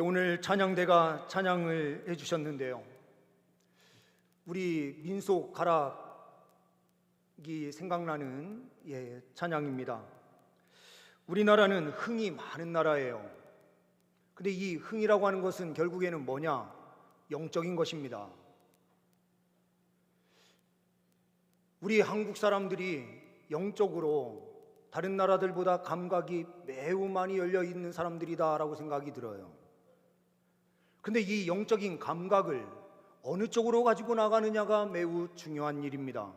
오늘 찬양대가 찬양을 해주셨는데요, 우리 민속 가락이 생각나는 찬양입니다. 우리나라는 흥이 많은 나라예요. 근데 이 흥이라고 하는 것은 결국에는 뭐냐? 영적인 것입니다. 우리 한국 사람들이 영적으로 다른 나라들보다 감각이 매우 많이 열려 있는 사람들이다라고 생각이 들어요. 근데 이 영적인 감각을 어느 쪽으로 가지고 나가느냐가 매우 중요한 일입니다.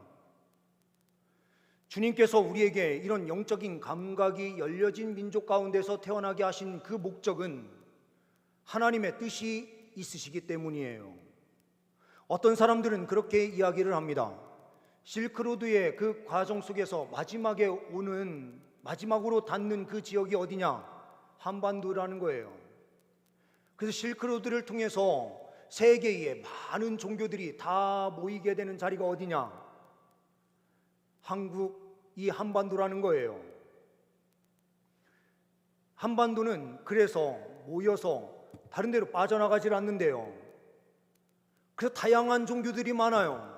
주님께서 우리에게 이런 영적인 감각이 열려진 민족 가운데서 태어나게 하신 그 목적은 하나님의 뜻이 있으시기 때문이에요. 어떤 사람들은 그렇게 이야기를 합니다. 실크로드의 그 과정 속에서 마지막으로 닿는 그 지역이 어디냐? 한반도라는 거예요. 그래서 실크로드를 통해서 세계의 많은 종교들이 다 모이게 되는 자리가 어디냐? 이 한반도라는 거예요. 한반도는 그래서 모여서 다른 데로 빠져나가질 않는데요, 그래서 다양한 종교들이 많아요.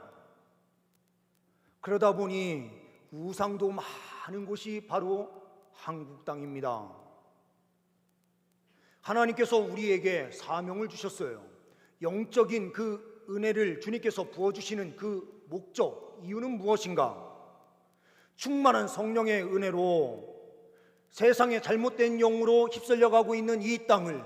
그러다 보니 우상도 많은 곳이 바로 한국 땅입니다. 하나님께서 우리에게 사명을 주셨어요. 영적인 그 은혜를 주님께서 부어주시는 그 목적, 이유는 무엇인가? 충만한 성령의 은혜로 세상의 잘못된 영으로 휩쓸려가고 있는 이 땅을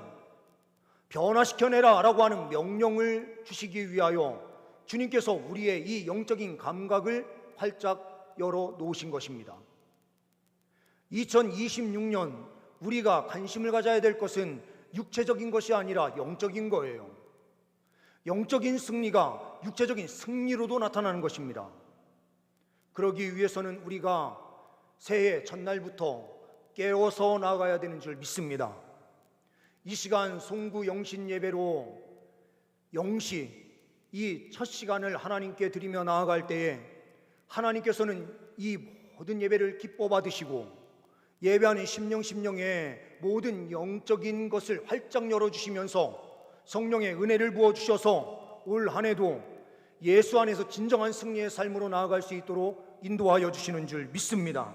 변화시켜내라 라고 하는 명령을 주시기 위하여 주님께서 우리의 이 영적인 감각을 활짝 열어 놓으신 것입니다. 2026년 우리가 관심을 가져야 될 것은 육체적인 것이 아니라 영적인 거예요. 영적인 승리가 육체적인 승리로도 나타나는 것입니다. 그러기 위해서는 우리가 새해 첫날부터 깨어서 나가야 되는 줄 믿습니다. 이 시간 송구 영신 예배로 영시 이 첫 시간을 하나님께 드리며 나아갈 때에 하나님께서는 이 모든 예배를 기뻐 받으시고 예배하는 심령에 모든 영적인 것을 활짝 열어주시면서 성령의 은혜를 부어주셔서 올 한 해도 예수 안에서 진정한 승리의 삶으로 나아갈 수 있도록 인도하여 주시는 줄 믿습니다.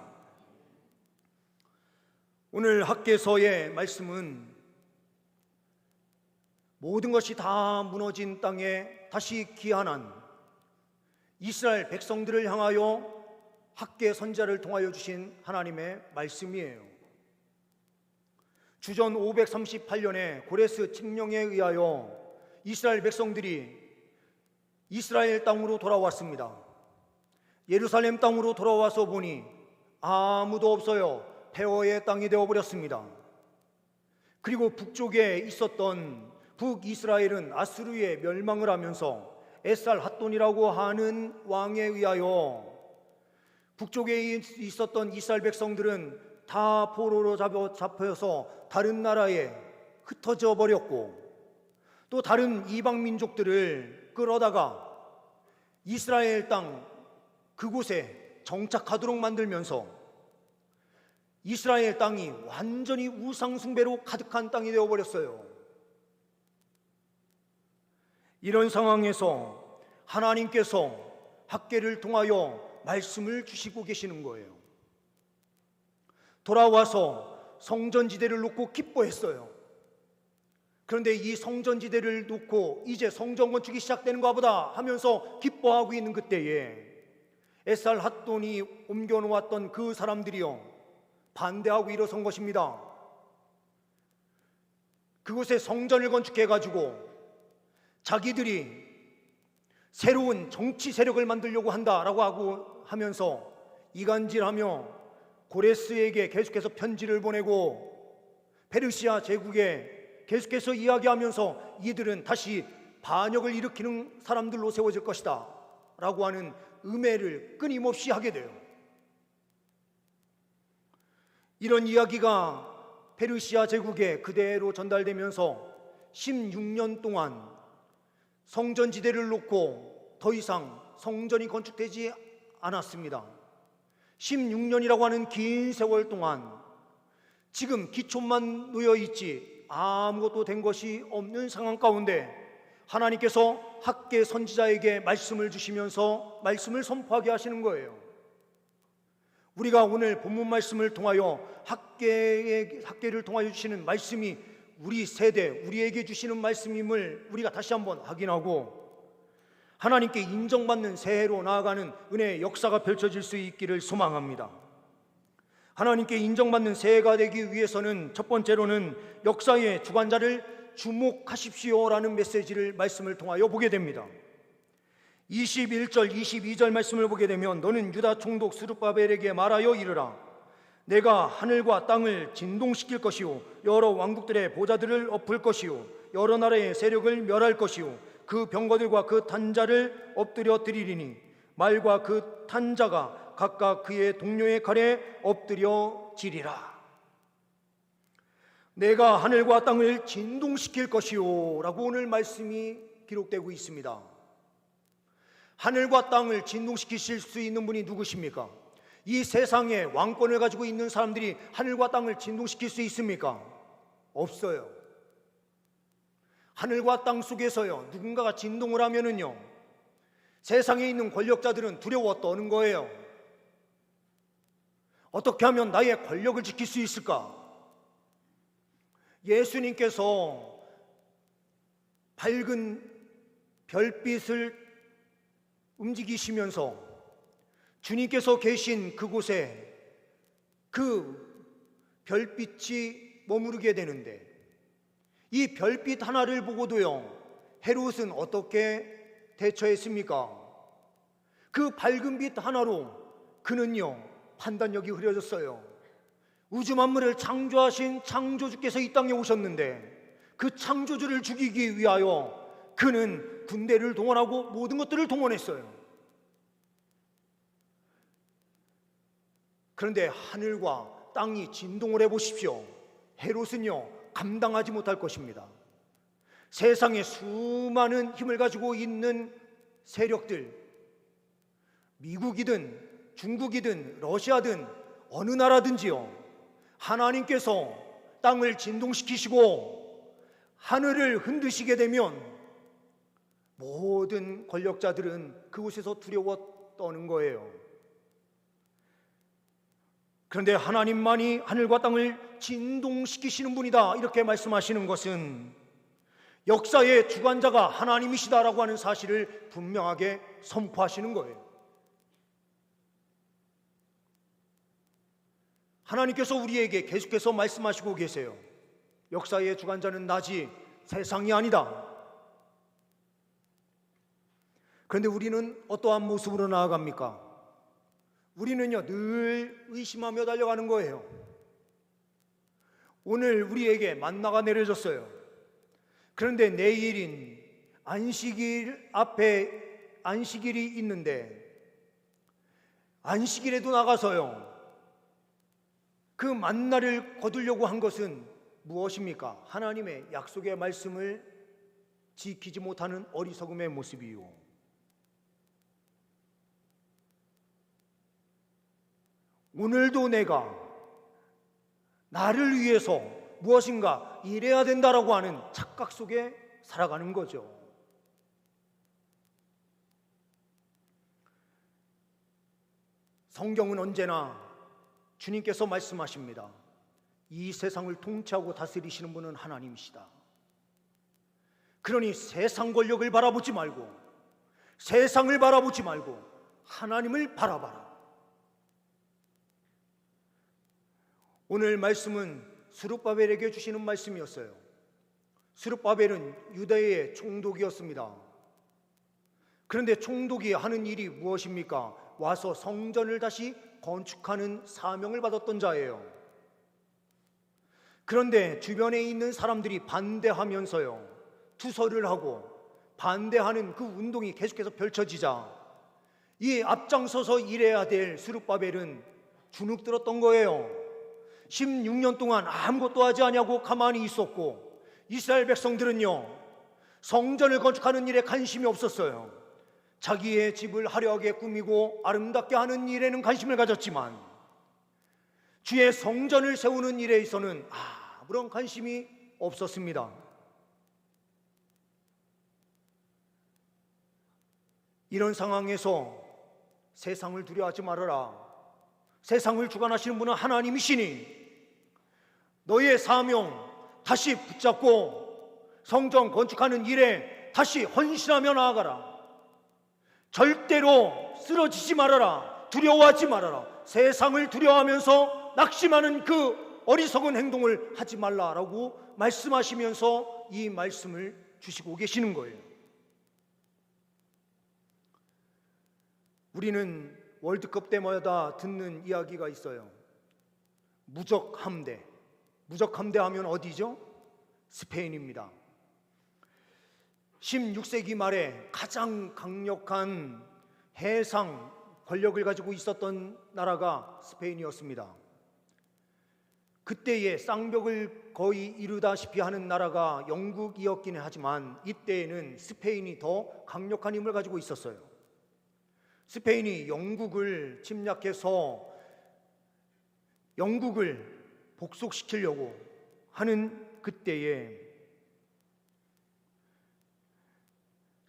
오늘 학개서의 말씀은 모든 것이 다 무너진 땅에 다시 귀환한 이스라엘 백성들을 향하여 학개 선지자를 통하여 주신 하나님의 말씀이에요. 주전 538년에 고레스 칙령에 의하여 이스라엘 백성들이 이스라엘 땅으로 돌아왔습니다. 예루살렘 땅으로 돌아와서 보니 아무도 없어요. 폐허의 땅이 되어버렸습니다. 그리고 북쪽에 있었던 북이스라엘은 아수르에 멸망을 하면서 에살 핫돈이라고 하는 왕에 의하여 북쪽에 있었던 이스라엘 백성들은 다 포로로 잡혀서 다른 나라에 흩어져 버렸고, 또 다른 이방 민족들을 끌어다가 이스라엘 땅 그곳에 정착하도록 만들면서 이스라엘 땅이 완전히 우상숭배로 가득한 땅이 되어버렸어요. 이런 상황에서 하나님께서 학개를 통하여 말씀을 주시고 계시는 거예요. 돌아와서 성전지대를 놓고 기뻐했어요. 그런데 이 성전지대를 놓고 이제 성전 건축이 시작되는가 보다 하면서 기뻐하고 있는 그때에 에살 핫돈이 옮겨놓았던 그 사람들이요, 반대하고 일어선 것입니다. 그곳에 성전을 건축해가지고 자기들이 새로운 정치 세력을 만들려고 한다라고 하면서 이간질하며 고레스에게 계속해서 편지를 보내고 페르시아 제국에 계속해서 이야기하면서 이들은 다시 반역을 일으키는 사람들로 세워질 것이다 라고 하는 음해를 끊임없이 하게 돼요. 이런 이야기가 페르시아 제국에 그대로 전달되면서 16년 동안 성전지대를 놓고 더 이상 성전이 건축되지 않았습니다. 16년이라고 하는 긴 세월 동안 지금 기초만 놓여 있지 아무것도 된 것이 없는 상황 가운데 하나님께서 학계 선지자에게 말씀을 주시면서 말씀을 선포하게 하시는 거예요. 우리가 오늘 본문 말씀을 통하여 학계를 통하여 주시는 말씀이 우리 세대, 우리에게 주시는 말씀임을 우리가 다시 한번 확인하고 하나님께 인정받는 새해로 나아가는 은혜의 역사가 펼쳐질 수 있기를 소망합니다. 하나님께 인정받는 새해가 되기 위해서는 첫 번째로는 역사의 주관자를 주목하십시오라는 메시지를 말씀을 통하여 보게 됩니다. 21절, 22절 말씀을 보게 되면 너는 유다 총독 스룹바벨에게 말하여 이르라. 내가 하늘과 땅을 진동시킬 것이요 여러 왕국들의 보좌들을 엎을 것이요 여러 나라의 세력을 멸할 것이요 그 병거들과 그 탄자를 엎드려 드리리니 말과 그 탄자가 각각 그의 동료의 칼에 엎드려 지리라. 내가 하늘과 땅을 진동시킬 것이요 라고 오늘 말씀이 기록되고 있습니다. 하늘과 땅을 진동시키실 수 있는 분이 누구십니까? 이 세상에 왕권을 가지고 있는 사람들이 하늘과 땅을 진동시킬 수 있습니까? 없어요. 하늘과 땅 속에서요 누군가가 진동을 하면은요 세상에 있는 권력자들은 두려워 떠는 거예요. 어떻게 하면 나의 권력을 지킬 수 있을까? 예수님께서 밝은 별빛을 움직이시면서 주님께서 계신 그곳에 그 별빛이 머무르게 되는데 이 별빛 하나를 보고도요 헤롯은 어떻게 대처했습니까? 그 밝은 빛 하나로 그는요 판단력이 흐려졌어요. 우주 만물을 창조하신 창조주께서 이 땅에 오셨는데 그 창조주를 죽이기 위하여 그는 군대를 동원하고 모든 것들을 동원했어요. 그런데 하늘과 땅이 진동을 해보십시오. 헤롯은요 감당하지 못할 것입니다. 세상에 수많은 힘을 가지고 있는 세력들, 미국이든 중국이든 러시아든 어느 나라든지요 하나님께서 땅을 진동시키시고 하늘을 흔드시게 되면 모든 권력자들은 그곳에서 두려워 떠는 거예요. 그런데 하나님만이 하늘과 땅을 진동시키시는 분이다 이렇게 말씀하시는 것은 역사의 주관자가 하나님이시다라고 하는 사실을 분명하게 선포하시는 거예요. 하나님께서 우리에게 계속해서 말씀하시고 계세요. 역사의 주관자는 나지 세상이 아니다. 그런데 우리는 어떠한 모습으로 나아갑니까? 우리는요 늘 의심하며 달려가는 거예요. 오늘 우리에게 만나가 내려졌어요. 그런데 내일인 안식일 앞에 안식일이 있는데 안식일에도 나가서요 그 만나를 거두려고 한 것은 무엇입니까? 하나님의 약속의 말씀을 지키지 못하는 어리석음의 모습이요. 오늘도 내가 나를 위해서 무엇인가 일해야 된다라고 하는 착각 속에 살아가는 거죠. 성경은 언제나 주님께서 말씀하십니다. 이 세상을 통치하고 다스리시는 분은 하나님이시다. 그러니 세상 권력을 바라보지 말고 세상을 바라보지 말고 하나님을 바라봐라. 오늘 말씀은 스룹바벨에게 주시는 말씀이었어요. 스룹바벨은 유대의 총독이었습니다. 그런데 총독이 하는 일이 무엇입니까? 와서 성전을 다시 건축하는 사명을 받았던 자예요. 그런데 주변에 있는 사람들이 반대하면서요 투서를 하고 반대하는 그 운동이 계속해서 펼쳐지자 이 앞장서서 일해야 될 스룹바벨은 주눅들었던 거예요. 16년 동안 아무것도 하지 않냐고 가만히 있었고 이스라엘 백성들은요 성전을 건축하는 일에 관심이 없었어요. 자기의 집을 화려하게 꾸미고 아름답게 하는 일에는 관심을 가졌지만 주의 성전을 세우는 일에 있어서는 아무런 관심이 없었습니다. 이런 상황에서 세상을 두려워하지 말아라. 세상을 주관하시는 분은 하나님이시니 너의 사명 다시 붙잡고 성전 건축하는 일에 다시 헌신하며 나아가라. 절대로 쓰러지지 말아라. 두려워하지 말아라. 세상을 두려워하면서 낙심하는 그 어리석은 행동을 하지 말라라고 말씀하시면서 이 말씀을 주시고 계시는 거예요. 우리는 월드컵 때마다 듣는 이야기가 있어요. 무적함대. 무적함대 하면 어디죠? 스페인입니다. 16세기 말에 가장 강력한 해상 권력을 가지고 있었던 나라가 스페인이었습니다. 그때의 쌍벽을 거의 이루다시피 하는 나라가 영국이었긴 하지만 이때에는 스페인이 더 강력한 힘을 가지고 있었어요. 스페인이 영국을 침략해서 영국을 복속시키려고 하는 그때에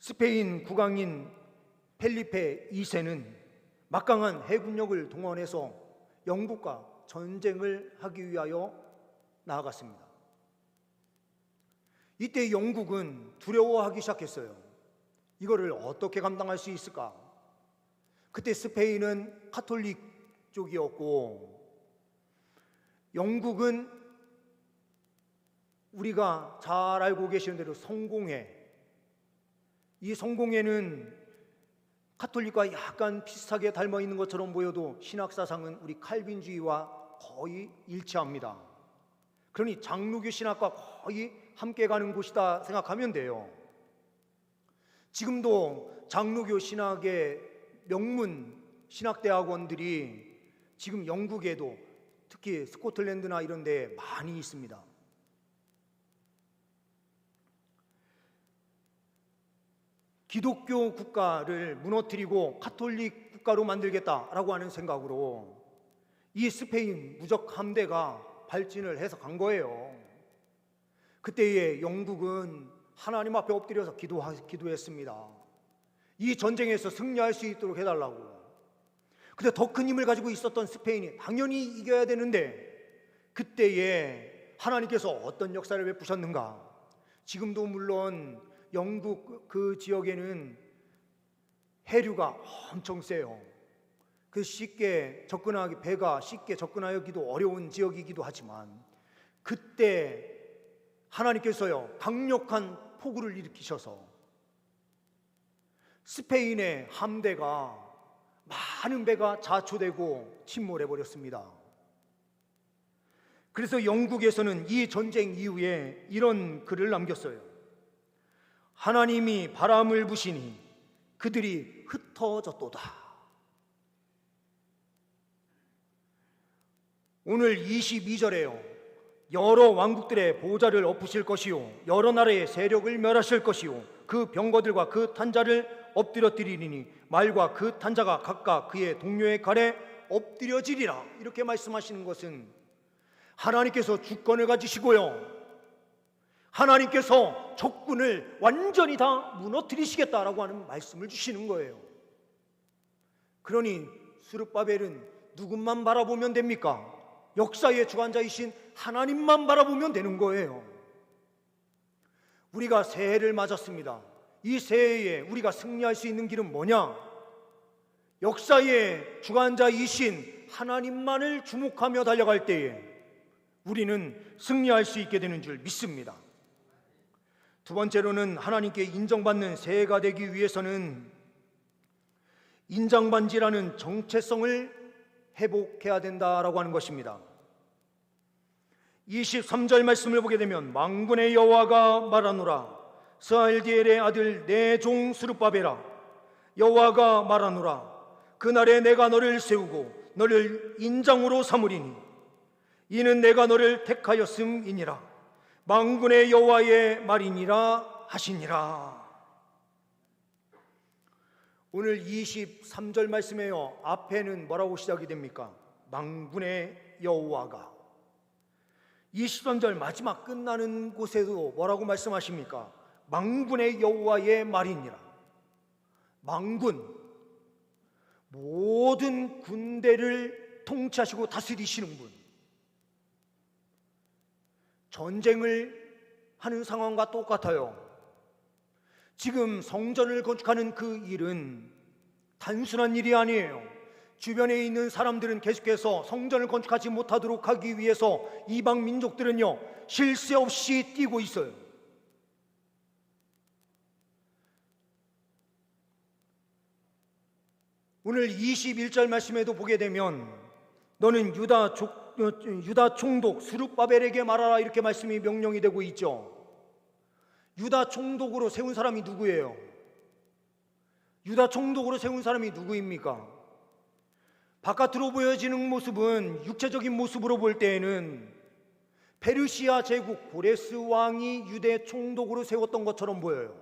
스페인 국왕인 펠리페 2세는 막강한 해군력을 동원해서 영국과 전쟁을 하기 위하여 나아갔습니다. 이때 영국은 두려워하기 시작했어요. 이거를 어떻게 감당할 수 있을까? 그때 스페인은 카톨릭 쪽이었고 영국은 우리가 잘 알고 계시는 대로 성공회, 이 성공회는 카톨릭과 약간 비슷하게 닮아 있는 것처럼 보여도 신학 사상은 우리 칼빈주의와 거의 일치합니다. 그러니 장로교 신학과 거의 함께 가는 곳이다 생각하면 돼요. 지금도 장로교 신학의 명문 신학대학원들이 지금 영국에도 특히 스코틀랜드나 이런 데 많이 있습니다. 기독교 국가를 무너뜨리고 카톨릭 국가로 만들겠다라고 하는 생각으로 이 스페인 무적 함대가 발진을 해서 간 거예요. 그때의 영국은 하나님 앞에 엎드려서 기도했습니다. 이 전쟁에서 승리할 수 있도록 해달라고. 근데 더 큰 힘을 가지고 있었던 스페인이 당연히 이겨야 되는데 그때에 하나님께서 어떤 역사를 베푸셨는가? 지금도 물론 영국 그 지역에는 해류가 엄청 세요. 그 배가 쉽게 접근하기도 어려운 지역이기도 하지만 그때 하나님께서요 강력한 폭우를 일으키셔서 스페인의 함대가 많은 배가 자초되고 침몰해 버렸습니다. 그래서 영국에서는 이 전쟁 이후에 이런 글을 남겼어요. 하나님이 바람을 부시니 그들이 흩어졌도다. 오늘 22절에요. 여러 왕국들의 보좌를 엎으실 것이요 여러 나라의 세력을 멸하실 것이요 그 병거들과 그 탄자를 엎드려뜨리리니 말과 그 탄자가 각각 그의 동료의 칼에 엎드려지리라. 이렇게 말씀하시는 것은 하나님께서 주권을 가지시고요 하나님께서 적군을 완전히 다 무너뜨리시겠다라고 하는 말씀을 주시는 거예요. 그러니 스룹바벨은 누군만 바라보면 됩니까? 역사의 주관자이신 하나님만 바라보면 되는 거예요. 우리가 새해를 맞았습니다. 이 새해에 우리가 승리할 수 있는 길은 뭐냐? 역사의 주관자이신 하나님만을 주목하며 달려갈 때에 우리는 승리할 수 있게 되는 줄 믿습니다. 두 번째로는 하나님께 인정받는 새해가 되기 위해서는 인장반지라는 정체성을 회복해야 된다라고 하는 것입니다. 23절 말씀을 보게 되면 만군의 여호와가 말하노라 스알디엘의 아들 내 종 스룹바벨아 여호와가 말하노라 그날에 내가 너를 세우고 너를 인장으로 삼으리니 이는 내가 너를 택하였음이니라 만군의 여호와의 말이니라 하시니라. 오늘 23절 말씀에요. 앞에는 뭐라고 시작이 됩니까? 망군의 여호와가. 23절 마지막 끝나는 곳에도 뭐라고 말씀하십니까? 망군의 여호와의 말이니라. 망군, 모든 군대를 통치하시고 다스리시는 분. 전쟁을 하는 상황과 똑같아요. 지금 성전을 건축하는 그 일은 단순한 일이 아니에요. 주변에 있는 사람들은 계속해서 성전을 건축하지 못하도록 하기 위해서 이방 민족들은요, 쉴 새 없이 뛰고 있어요. 오늘 21절 말씀에도 보게 되면 너는 유다 총독 스룹바벨에게 말하라, 이렇게 말씀이 명령이 되고 있죠. 유다 총독으로 세운 사람이 누구예요? 유다 총독으로 세운 사람이 누구입니까? 바깥으로 보여지는 모습은, 육체적인 모습으로 볼 때에는 페르시아 제국 고레스 왕이 유대 총독으로 세웠던 것처럼 보여요.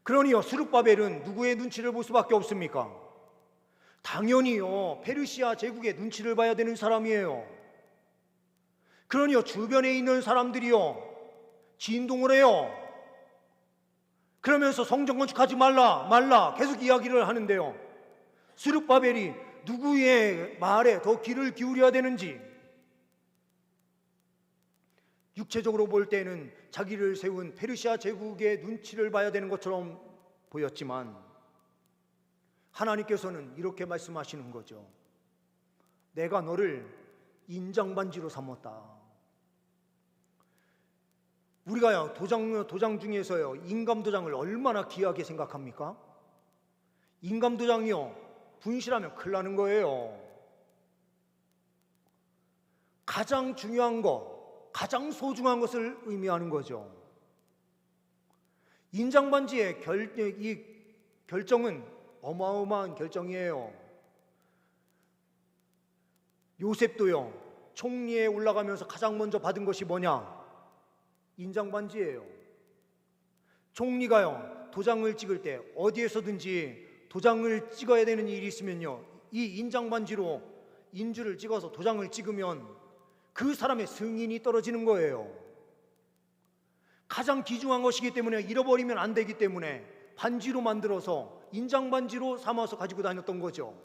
그러니요, 스룹바벨은 누구의 눈치를 볼 수밖에 없습니까? 당연히요, 페르시아 제국의 눈치를 봐야 되는 사람이에요. 그러니요, 주변에 있는 사람들이요, 진동을 해요. 그러면서 성전 건축하지 말라 계속 이야기를 하는데요, 스룹바벨이 누구의 말에 더 귀를 기울여야 되는지, 육체적으로 볼 때는 자기를 세운 페르시아 제국의 눈치를 봐야 되는 것처럼 보였지만, 하나님께서는 이렇게 말씀하시는 거죠. 내가 너를 인장반지로 삼았다. 우리가 도장 중에서요, 인감도장을 얼마나 귀하게 생각합니까? 인감도장이요, 분실하면 큰일 나는 거예요. 가장 중요한 거, 가장 소중한 것을 의미하는 거죠. 인장반지의 이 결정은 어마어마한 결정이에요. 요셉도요, 총리에 올라가면서 가장 먼저 받은 것이 뭐냐? 인장반지예요. 총리가요, 도장을 찍을 때 어디에서든지 도장을 찍어야 되는 일이 있으면요, 이 인장반지로 인주를 찍어서 도장을 찍으면 그 사람의 승인이 떨어지는 거예요. 가장 귀중한 것이기 때문에 잃어버리면 안 되기 때문에 반지로 만들어서 인장반지로 삼아서 가지고 다녔던 거죠.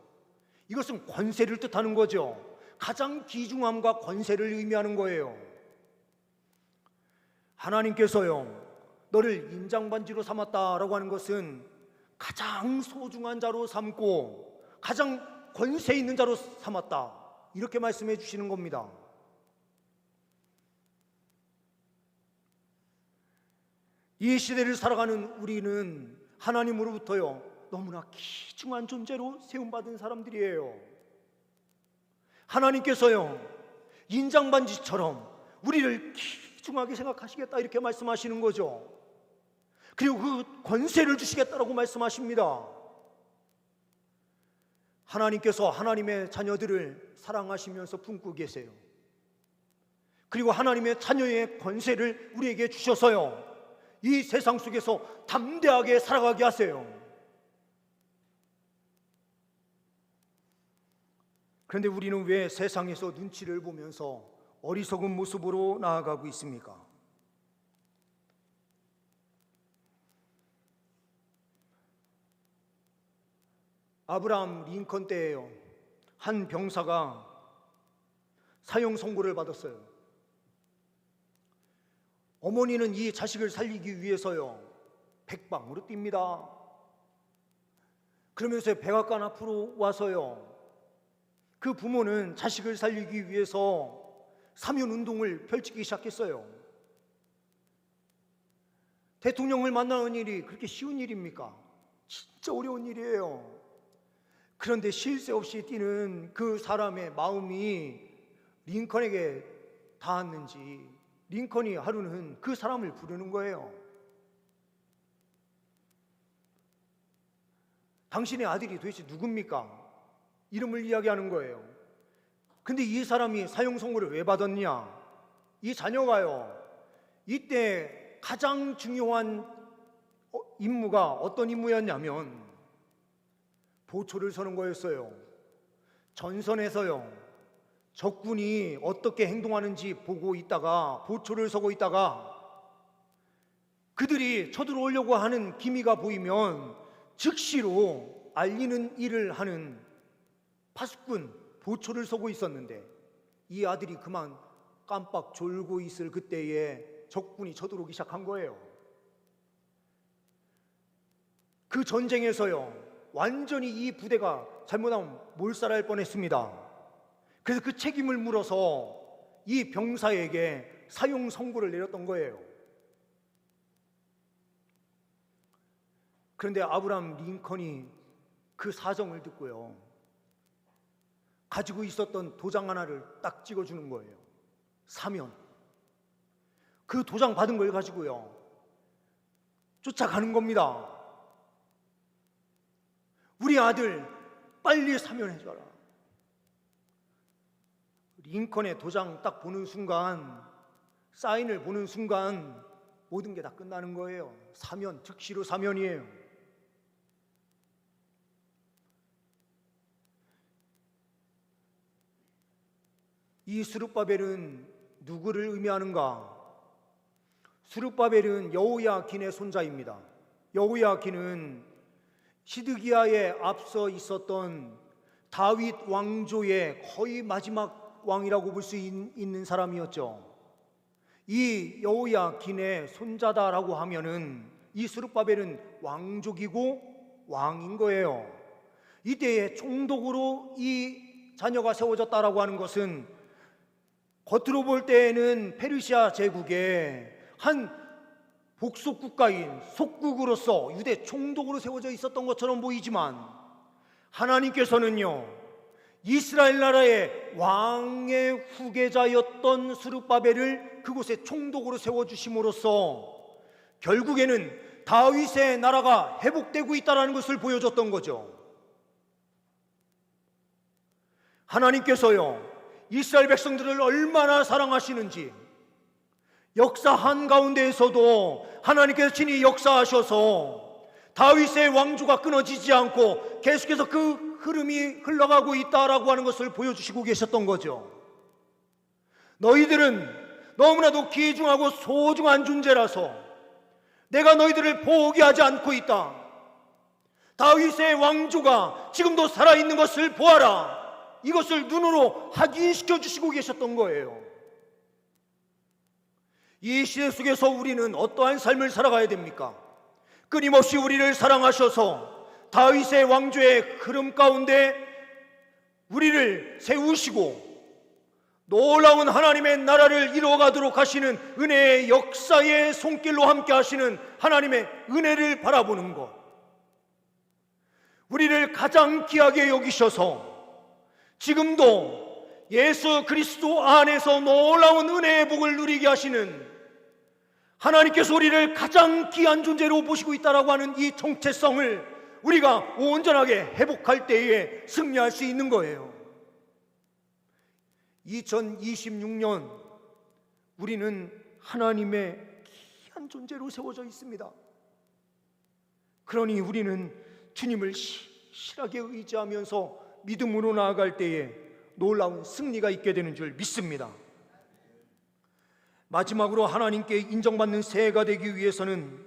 이것은 권세를 뜻하는 거죠. 가장 귀중함과 권세를 의미하는 거예요. 하나님께서요, 너를 인장반지로 삼았다라고 하는 것은 가장 소중한 자로 삼고 가장 권세 있는 자로 삼았다, 이렇게 말씀해 주시는 겁니다. 이 시대를 살아가는 우리는 하나님으로부터요, 너무나 귀중한 존재로 세움받은 사람들이에요. 하나님께서요, 인장반지처럼 우리를 귀중하게 생각하시겠다, 이렇게 말씀하시는 거죠. 그리고 그 권세를 주시겠다라고 말씀하십니다. 하나님께서 하나님의 자녀들을 사랑하시면서 품고 계세요. 그리고 하나님의 자녀의 권세를 우리에게 주셔서요, 이 세상 속에서 담대하게 살아가게 하세요. 그런데 우리는 왜 세상에서 눈치를 보면서 어리석은 모습으로 나아가고 있습니까? 아브라함 링컨 때예요. 한 병사가 사형 선고를 받았어요. 어머니는 이 자식을 살리기 위해서요, 백방으로 뜁니다. 그러면서 백악관 앞으로 와서요, 그 부모는 자식을 살리기 위해서 사면운동을 펼치기 시작했어요. 대통령을 만나는 일이 그렇게 쉬운 일입니까? 진짜 어려운 일이에요. 그런데 쉴 새 없이 뛰는 그 사람의 마음이 링컨에게 닿았는지 링컨이 하루는 그 사람을 부르는 거예요. 당신의 아들이 도대체 누굽니까? 이름을 이야기하는 거예요. 근데 이 사람이 사형 선고를 왜 받았냐? 이 자녀가요, 이때 가장 중요한 임무가 어떤 임무였냐면 보초를 서는 거였어요. 전선에서요, 적군이 어떻게 행동하는지 보고 있다가, 보초를 서고 있다가 그들이 쳐들어오려고 하는 기미가 보이면 즉시로 알리는 일을 하는 파수꾼, 보초를 서고 있었는데, 이 아들이 그만 깜빡 졸고 있을 그때에 적군이 쳐들어오기 시작한 거예요. 그 전쟁에서요, 완전히 이 부대가 잘못하면 몰살할 뻔했습니다. 그래서 그 책임을 물어서 이 병사에게 사형 선고를 내렸던 거예요. 그런데 아브라함 링컨이 그 사정을 듣고요, 가지고 있었던 도장 하나를 딱 찍어주는 거예요. 사면. 그 도장 받은 걸 가지고요, 쫓아가는 겁니다. 우리 아들 빨리 사면해줘라. 링컨의 도장 딱 보는 순간, 사인을 보는 순간 모든 게 다 끝나는 거예요. 사면, 즉시로 사면이에요. 이 스룹바벨은 누구를 의미하는가? 스룹바벨은 여호야긴의 손자입니다. 여호야긴은 시드기야에 앞서 있었던 다윗 왕조의 거의 마지막 왕이라고 볼 수 있는 사람이었죠. 이 여호야긴의 손자다라고 하면은 이 스룹바벨은 왕족이고 왕인 거예요. 이때에 총독으로 이 자녀가 세워졌다라고 하는 것은 겉으로 볼 때에는 페르시아 제국의 한 복속 국가인 속국으로서 유대 총독으로 세워져 있었던 것처럼 보이지만, 하나님께서는요, 이스라엘 나라의 왕의 후계자였던 스룹바벨을 그곳에 총독으로 세워주심으로써 결국에는 다윗의 나라가 회복되고 있다는 것을 보여줬던 거죠. 하나님께서요, 이스라엘 백성들을 얼마나 사랑하시는지, 역사 한가운데에서도 하나님께서 친히 역사하셔서 다윗의 왕조가 끊어지지 않고 계속해서 그 흐름이 흘러가고 있다라고 하는 것을 보여주시고 계셨던 거죠. 너희들은 너무나도 귀중하고 소중한 존재라서 내가 너희들을 포기하지 않고 있다. 다윗의 왕조가 지금도 살아있는 것을 보아라. 이것을 눈으로 확인시켜 주시고 계셨던 거예요. 이 시대 속에서 우리는 어떠한 삶을 살아가야 됩니까? 끊임없이 우리를 사랑하셔서 다윗의 왕조의 흐름 가운데 우리를 세우시고 놀라운 하나님의 나라를 이루어가도록 하시는 은혜의 역사의 손길로 함께 하시는 하나님의 은혜를 바라보는 것, 우리를 가장 귀하게 여기셔서 지금도 예수 그리스도 안에서 놀라운 은혜의 복을 누리게 하시는 하나님께서 우리를 가장 귀한 존재로 보시고 있다라고 하는 이 정체성을 우리가 온전하게 회복할 때에 승리할 수 있는 거예요. 2026년 우리는 하나님의 귀한 존재로 세워져 있습니다. 그러니 우리는 주님을 실하게 의지하면서 믿음으로 나아갈 때에 놀라운 승리가 있게 되는 줄 믿습니다. 마지막으로 하나님께 인정받는 새해가 되기 위해서는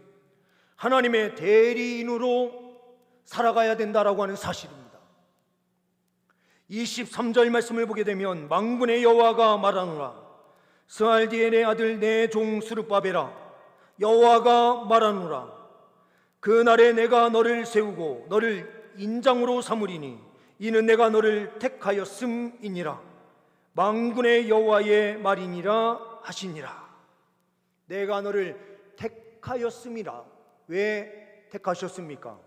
하나님의 대리인으로 살아가야 된다라고 하는 사실입니다. 23절 말씀을 보게 되면 만군의 여호와가 말하노라. 스알디엘의 아들 내 종 스룹바벨아, 여호와가 말하노라. 그날에 내가 너를 세우고 너를 인장으로 삼으리니 이는 내가 너를 택하였음이니라. 만군의 여호와의 말이니라 하시니라. 내가 너를 택하였음이라. 왜 택하셨습니까?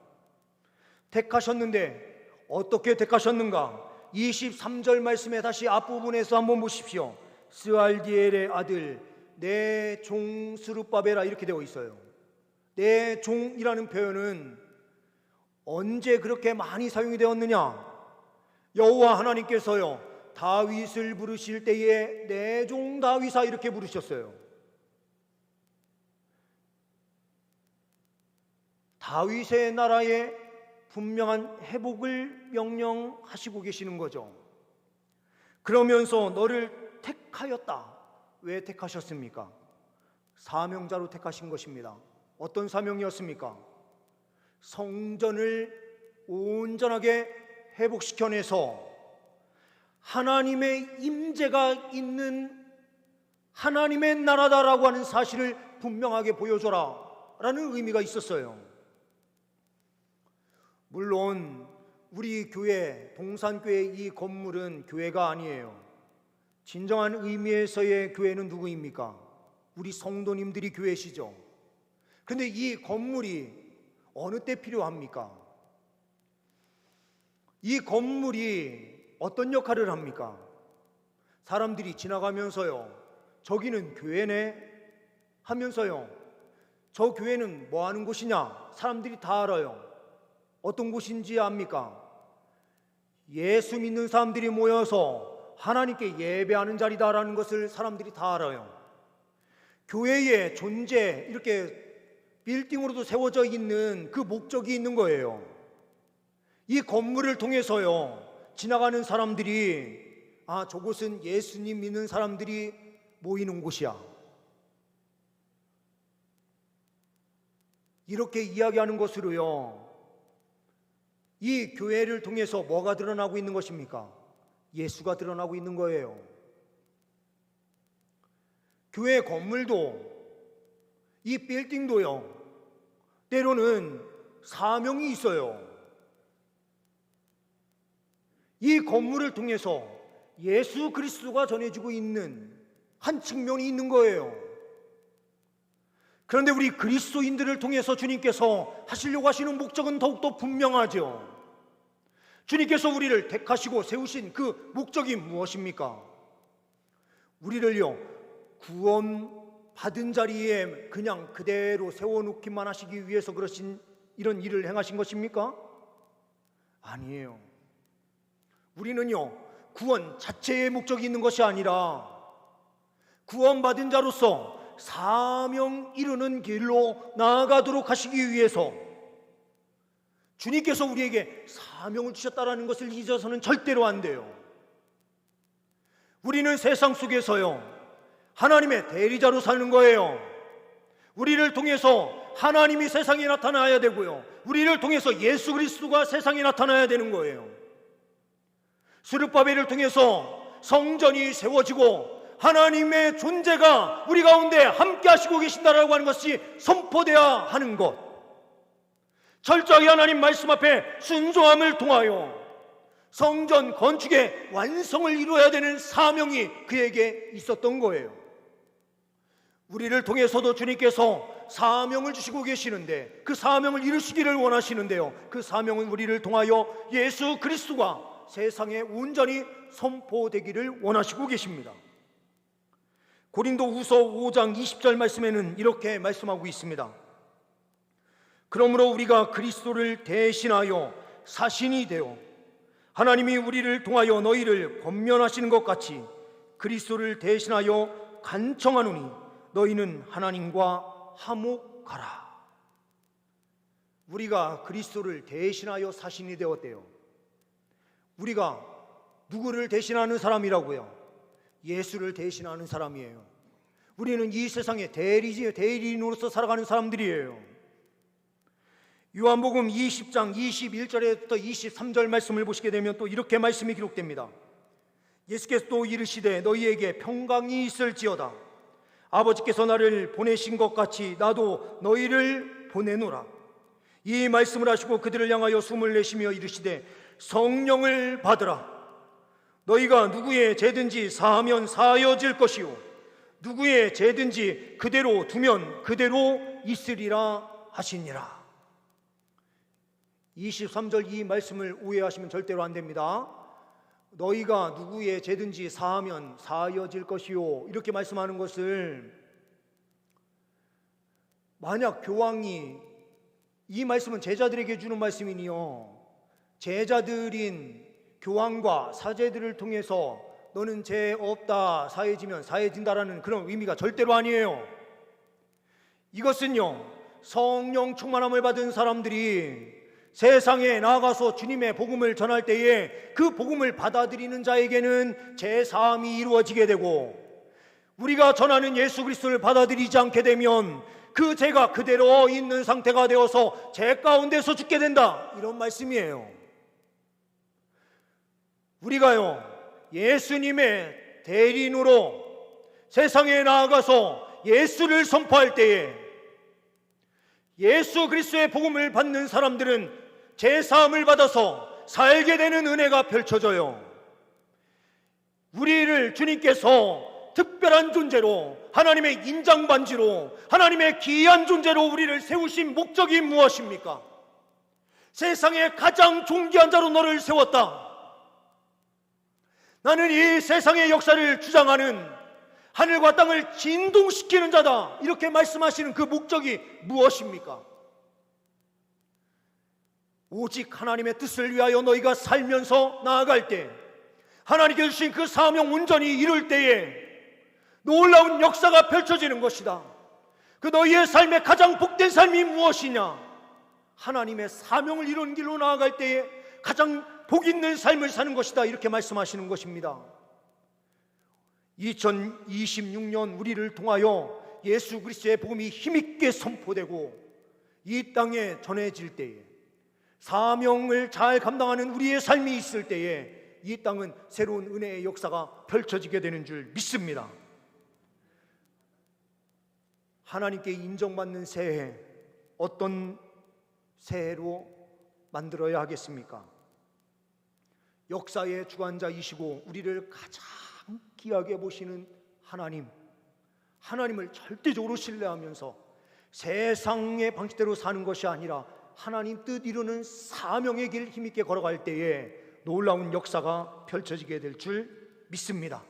택하셨는데 어떻게 택하셨는가? 23절 말씀에 다시 앞부분에서 한번 보십시오. 스알디엘의 아들 내 종 스룹바벨아 이렇게 되어 있어요. 내 종이라는 표현은 언제 그렇게 많이 사용이 되었느냐? 여호와 하나님께서요, 다윗을 부르실 때에 내 종 다윗아 이렇게 부르셨어요. 다윗의 나라에 분명한 회복을 명령하시고 계시는 거죠. 그러면서 너를 택하였다. 왜 택하셨습니까? 사명자로 택하신 것입니다. 어떤 사명이었습니까? 성전을 온전하게 회복시켜내서 하나님의 임재가 있는 하나님의 나라다라고 하는 사실을 분명하게 보여줘라 라는 의미가 있었어요. 물론 우리 교회, 동산교회 이 건물은 교회가 아니에요. 진정한 의미에서의 교회는 누구입니까? 우리 성도님들이 교회시죠. 그런데 이 건물이 어느 때 필요합니까? 이 건물이 어떤 역할을 합니까? 사람들이 지나가면서요, 저기는 교회네 하면서요, 저 교회는 뭐 하는 곳이냐? 사람들이 다 알아요. 어떤 곳인지 압니까? 예수 믿는 사람들이 모여서 하나님께 예배하는 자리다라는 것을 사람들이 다 알아요. 교회의 존재, 이렇게 빌딩으로도 세워져 있는 그 목적이 있는 거예요. 이 건물을 통해서요, 지나가는 사람들이 아, 저곳은 예수님 믿는 사람들이 모이는 곳이야, 이렇게 이야기하는 것으로요, 이 교회를 통해서 뭐가 드러나고 있는 것입니까? 예수가 드러나고 있는 거예요. 교회 건물도, 이 빌딩도요, 때로는 사명이 있어요. 이 건물을 통해서 예수 그리스도가 전해지고 있는 한 측면이 있는 거예요. 그런데 우리 그리스도인들을 통해서 주님께서 하시려고 하시는 목적은 더욱더 분명하죠. 주님께서 우리를 택하시고 세우신 그 목적이 무엇입니까? 우리를요, 구원받은 자리에 그냥 그대로 세워놓기만 하시기 위해서 그러신 이런 일을 행하신 것입니까? 아니에요. 우리는요, 구원 자체의 목적이 있는 것이 아니라 구원받은 자로서 사명 이루는 길로 나아가도록 하시기 위해서 주님께서 우리에게 사명을 주셨다는 것을 잊어서는 절대로 안 돼요. 우리는 세상 속에서요, 하나님의 대리자로 사는 거예요. 우리를 통해서 하나님이 세상에 나타나야 되고요, 우리를 통해서 예수 그리스도가 세상에 나타나야 되는 거예요. 스룹바벨을 통해서 성전이 세워지고 하나님의 존재가 우리 가운데 함께 하시고 계신다라고 하는 것이 선포되어야 하는 것, 철저하게 하나님 말씀 앞에 순종함을 통하여 성전 건축의 완성을 이루어야 되는 사명이 그에게 있었던 거예요. 우리를 통해서도 주님께서 사명을 주시고 계시는데 그 사명을 이루시기를 원하시는데요, 그 사명은 우리를 통하여 예수 그리스도가 세상에 온전히 선포되기를 원하시고 계십니다. 고린도후서 5장 20절 말씀에는 이렇게 말씀하고 있습니다. 그러므로 우리가 그리스도를 대신하여 사신이 되어 하나님이 우리를 통하여 너희를 권면하시는 것 같이 그리스도를 대신하여 간청하노니 너희는 하나님과 화목하라. 우리가 그리스도를 대신하여 사신이 되었대요. 우리가 누구를 대신하는 사람이라고요? 예수를 대신하는 사람이에요. 우리는 이 세상의 대리인으로서 살아가는 사람들이에요. 요한복음 20장 21절에부터 23절 말씀을 보시게 되면 또 이렇게 말씀이 기록됩니다. 예수께서 또 이르시되 너희에게 평강이 있을지어다. 아버지께서 나를 보내신 것 같이 나도 너희를 보내노라. 이 말씀을 하시고 그들을 향하여 숨을 내쉬며 이르시되 성령을 받으라. 너희가 누구의 죄든지 사하면 사하여질 것이요 누구의 죄든지 그대로 두면 그대로 있으리라 하시니라. 23절 이 말씀을 오해하시면 절대로 안 됩니다. 너희가 누구의 죄든지 사하면 사하여질 것이요, 이렇게 말씀하는 것을, 만약 교황이, 이 말씀은 제자들에게 주는 말씀이니요, 제자들인 교황과 사제들을 통해서 너는 죄 없다 사해지면 사해진다라는 그런 의미가 절대로 아니에요. 이것은요, 성령 충만함을 받은 사람들이 세상에 나아가서 주님의 복음을 전할 때에 그 복음을 받아들이는 자에게는 제사함이 이루어지게 되고, 우리가 전하는 예수 그리스도를 받아들이지 않게 되면 그 죄가 그대로 있는 상태가 되어서 죄 가운데서 죽게 된다, 이런 말씀이에요. 우리가요, 예수님의 대리인으로 세상에 나아가서 예수를 선포할 때에 예수 그리스도의 복음을 받는 사람들은 제사함을 받아서 살게 되는 은혜가 펼쳐져요. 우리를 주님께서 특별한 존재로, 하나님의 인장반지로, 하나님의 귀한 존재로 우리를 세우신 목적이 무엇입니까? 세상에 가장 존귀한 자로 너를 세웠다. 나는 이 세상의 역사를 주장하는, 하늘과 땅을 진동시키는 자다, 이렇게 말씀하시는 그 목적이 무엇입니까? 오직 하나님의 뜻을 위하여 너희가 살면서 나아갈 때, 하나님께 주신 그 사명 온전히 이룰 때에 놀라운 역사가 펼쳐지는 것이다. 그 너희의 삶의 가장 복된 삶이 무엇이냐? 하나님의 사명을 이룬 길로 나아갈 때에 가장 복 있는 삶을 사는 것이다, 이렇게 말씀하시는 것입니다. 2026년 우리를 통하여 예수 그리스도의 복음이 힘있게 선포되고 이 땅에 전해질 때에, 사명을 잘 감당하는 우리의 삶이 있을 때에 이 땅은 새로운 은혜의 역사가 펼쳐지게 되는 줄 믿습니다. 하나님께 인정받는 새해, 어떤 새해로 만들어야 하겠습니까? 역사의 주관자이시고 우리를 가장 귀하게 보시는 하나님을 절대적으로 신뢰하면서 세상의 방식대로 사는 것이 아니라 하나님 뜻 이루는 사명의 길 힘있게 걸어갈 때에 놀라운 역사가 펼쳐지게 될 줄 믿습니다.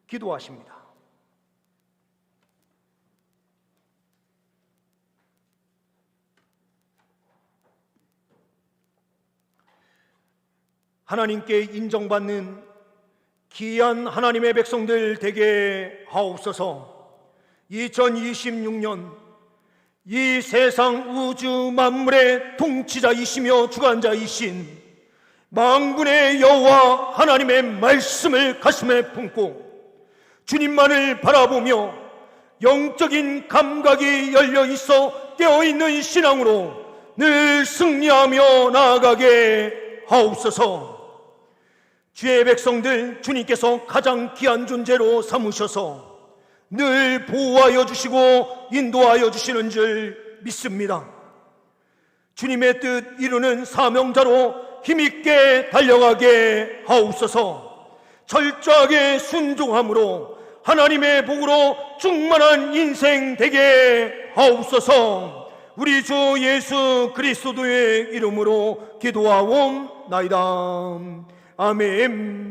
기도하십니다. 하나님께 인정받는 귀한 하나님의 백성들 되게 하옵소서. 2026년 이 세상 우주 만물의 통치자이시며 주관자이신 만군의 여호와 하나님의 말씀을 가슴에 품고 주님만을 바라보며 영적인 감각이 열려 있어 깨어있는 신앙으로 늘 승리하며 나아가게 하옵소서. 주의 백성들 주님께서 가장 귀한 존재로 삼으셔서 늘 보호하여 주시고 인도하여 주시는 줄 믿습니다. 주님의 뜻 이루는 사명자로 힘있게 달려가게 하옵소서. 철저하게 순종함으로 하나님의 복으로 충만한 인생 되게 하옵소서. 우리 주 예수 그리스도의 이름으로 기도하옵나이다. 아멘.